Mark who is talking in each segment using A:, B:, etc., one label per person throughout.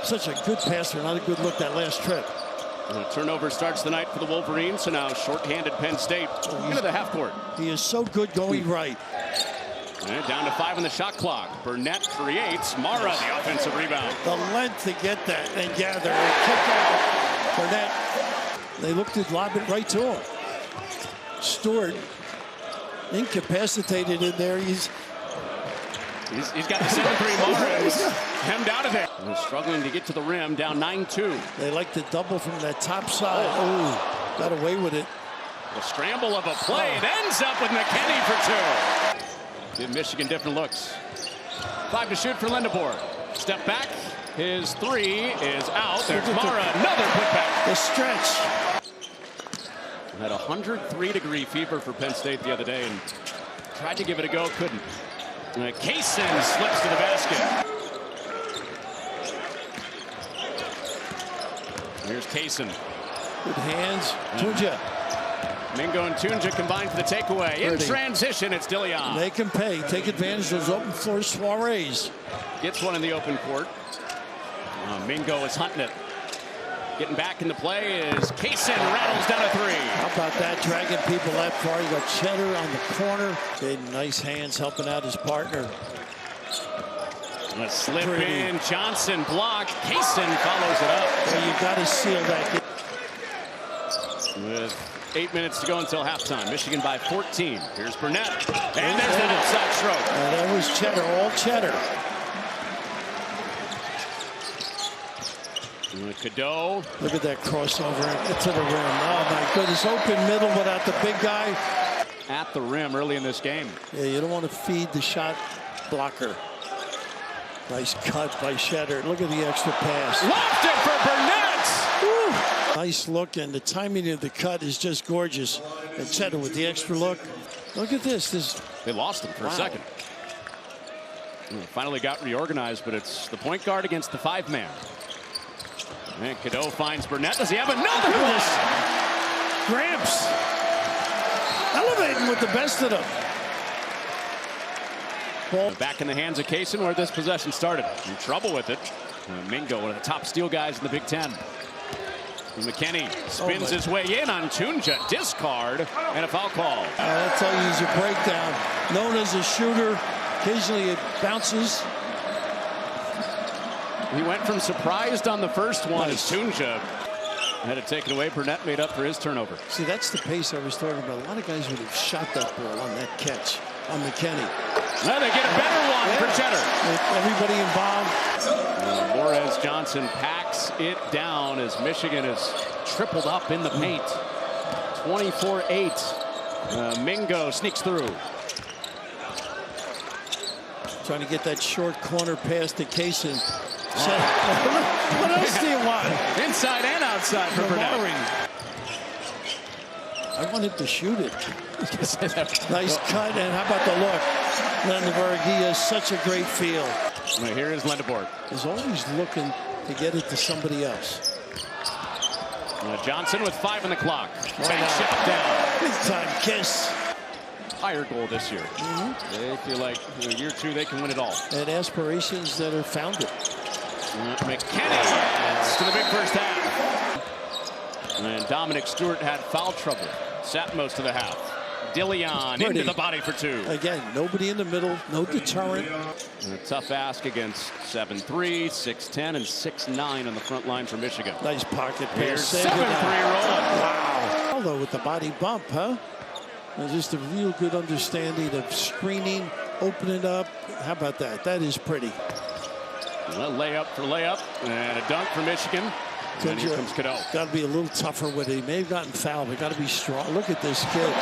A: such a good passer, not a good look that last trip.
B: And a turnover starts the night for the Wolverines, so now short-handed Penn State into the half court.
A: He is so good going right.
B: And down to 5 on the shot clock. Burnett creates. Mara, the offensive rebound.
A: The length to get that and gather and kick out. Burnett, they looked to lob it right to him. Stewart, incapacitated in there. He's
B: got the 7-3. Mara is hemmed out of there. They're struggling to get to the rim, down 9-2.
A: They like to double from that top side. Oh, got away with it.
B: The scramble of a play. It ends up with McKinney for 2. Give Michigan different looks. 5 to shoot for Lindebord. Step back. His 3 is out. There's Mara. Another putback.
A: The stretch.
B: Had a 103-degree fever for Penn State the other day and tried to give it a go. Couldn't. Kaysen slips to the basket. Here's Kaysen.
A: Good hands. Tunja.
B: Mingo and Tunja combined for the takeaway. In transition, it's Dillion.
A: They can pay. Take advantage of those open floor soirees.
B: Gets one in the open court. Mingo is hunting it. Getting back into play is Kaysen. Rattles down a 3.
A: How about that? Dragging people that far. You got Cheddar on the corner. Okay, nice hands helping out his partner.
B: Let's slip in. Johnson blocked. Kaysen follows it up.
A: So you got to seal that.
B: With 8 minutes to go until halftime. Michigan by 14. Here's Burnett. And there's that outside stroke.
A: And that was Cheddar, all Cheddar.
B: Cadeau.
A: Look at that crossover to the rim. Oh, my goodness. Open middle without the big guy.
B: At the rim early in this game.
A: Yeah, you don't want to feed the shot blocker. Nice cut by Cheddar. Look at the extra pass.
B: Left it for Burnett.
A: Woo. Nice look, and the timing of the cut is just gorgeous. And Cheddar with the extra look. Look at this.
B: They lost him for a second. Finally got reorganized, but it's the point guard against the 5-man. And Cadeau finds Burnett. Does he have another one?
A: Gramps elevating with the best of them. Ball.
B: Back in the hands of Kaysen where this possession started. In trouble with it. Mingo, one of the top steal guys in the Big Ten. McKinney spins his way in on Tunja. Discard and a foul call.
A: I'll tell you, he's a breakdown. Known as a shooter. Occasionally it bounces.
B: He went from surprised on the first one as Tunja had it taken away. Burnett made up for his turnover.
A: See, that's the pace I was talking about. A lot of guys would have shot that ball on that catch on McKinney.
B: Now they get a better one for Cheddar.
A: Everybody involved.
B: Morez Johnson packs it down as Michigan is tripled up in the paint. 24-8. Mingo sneaks through.
A: Trying to get that short corner pass to Kaysen. What else do you want?
B: Inside and outside for Burnett.
A: I want him to shoot it. Nice cut, and how about the look? Lindebord, he has such a great feel.
B: Right, here is Lindebord.
A: He's always looking to get it to somebody else.
B: Johnson with 5 on the clock. Bank shot down.
A: Big time kiss.
B: Higher goal this year. They feel like year 2 they can win it all.
A: And aspirations that are founded.
B: McKinney adds to the big first half. And Dominic Stewart had foul trouble. Sat most of the half. Dillion into the body for 2.
A: Again, nobody in the middle, no deterrent.
B: And a tough ask against 7'3", 6'10", and 6'9" on the front line for Michigan.
A: Nice pocket pass.
B: 7-3 roll.
A: Wow. Although with the body bump, huh? And just a real good understanding of screening, opening up. How about that? That is pretty.
B: Well, layup for layup, and a dunk for Michigan. And here comes Cadeau.
A: Got to be a little tougher with it. He may have gotten fouled, but got to be strong. Look at this kid.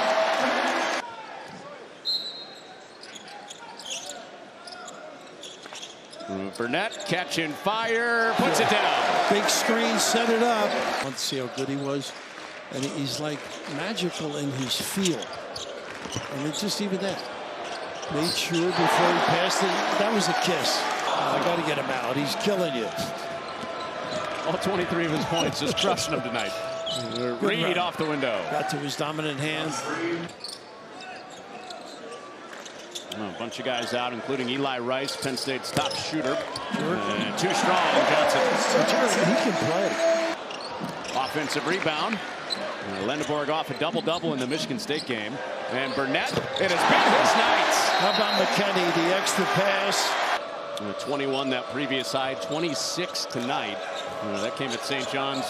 B: Burnett catching fire, puts it down.
A: Big screen, set it up. Let's see how good he was. And he's like magical in his feel. And it's just even that. Made sure before he passed it. That was a kiss. I got to get him out. He's killing you.
B: All 23 of his points, just crushing him tonight. Reed off the window.
A: Got to his dominant hand.
B: A bunch of guys out, including Eli Rice, Penn State's top shooter. And too strong, Johnson.
A: He can play.
B: Offensive rebound. Lendeborg off a double-double in the Michigan State game. And Burnett, it has been his night.
A: How about McKinney, the extra pass?
B: 21 that previous side, 26 tonight. That came at St. John's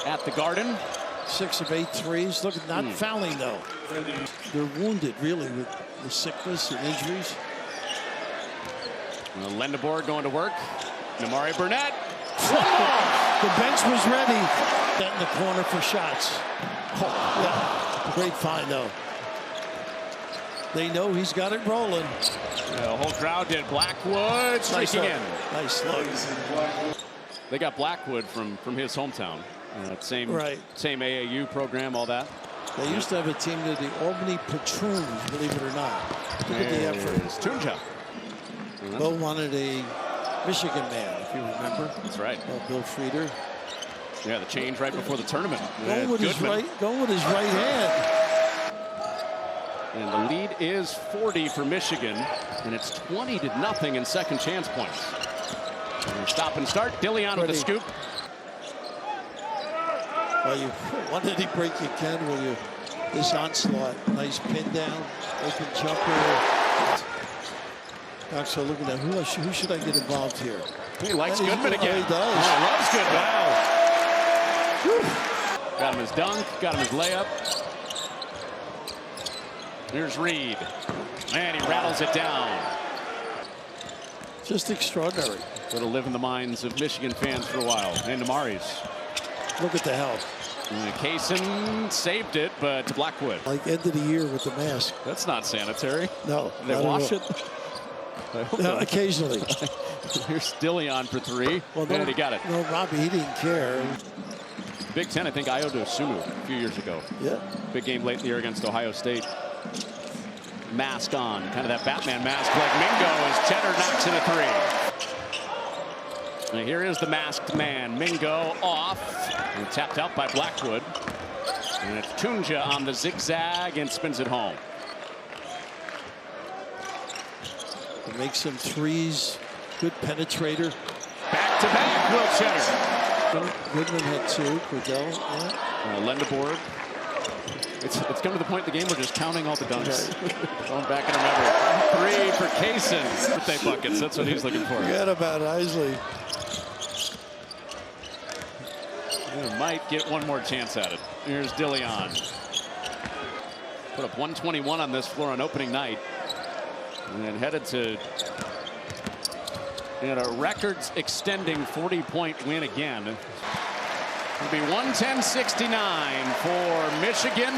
B: at the Garden.
A: 6 of 8 threes. Look, not fouling though. They're wounded really with the sickness and injuries.
B: Lendeborg going to work. Namari Burnett.
A: The bench was ready. That in the corner for shots. Yeah. Great find though. They know he's got it rolling.
B: The whole crowd did. Blackwood streaking in.
A: Nice look.
B: They got Blackwood from his hometown. Same AAU program, all that.
A: They used to have a team that the Albany Patroons, believe it or not. Look at the effort.
B: Tunja.
A: Bo wanted a Michigan man, if you remember.
B: That's right.
A: Bill Frieder.
B: Yeah, the change right before the tournament.
A: Going with his right hand.
B: And the lead is 40 for Michigan, and it's 20-0 in second chance points. And stop and start. Dillion with the scoop.
A: Well, one that he break you can with you. This onslaught. Nice pin down. Open jumper. So looking at who should I get involved here?
B: He likes Goodman again.
A: He does.
B: Oh, loves Goodman.
A: Wow. Whew.
B: Got him his dunk. Got him his layup. Here's Reed. And he rattles it down.
A: Just extraordinary.
B: It'll live in the minds of Michigan fans for a while. And Namari's.
A: Look at the help.
B: Kaysen saved it, but to Blackwood.
A: Like end of the year with the mask.
B: That's not sanitary.
A: No.
B: They wash it.
A: No, occasionally.
B: Here's Dillion for 3.
A: Well,
B: and he got it.
A: No, Robbie, he didn't care.
B: Big Ten, I think Iodo Sumu a few years ago.
A: Yeah.
B: Big game late in the year against Ohio State. Mask on, kind of that Batman mask like Mingo as Cheddar knocks in a 3. And here is the masked man. Mingo off and tapped out by Blackwood. And it's Tunja on the zigzag and spins it home.
A: He makes some threes. Good penetrator.
B: Back to back, Will Cheddar.
A: Goodman had 2. Cordell, yeah.
B: Lendeborg. It's come to the point in the game we're just counting all the dunks. Going back and remember. 3 for Kaysen. Birthday buckets. That's what he's looking for.
A: Forget about Isley.
B: He might get one more chance at it. Here's Dillion. Put up 121 on this floor on opening night. And then headed to a records extending 40-point win again. It'll be 110-69 for Michigan.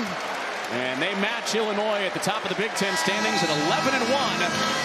B: And they match Illinois at the top of the Big Ten standings at 11-1.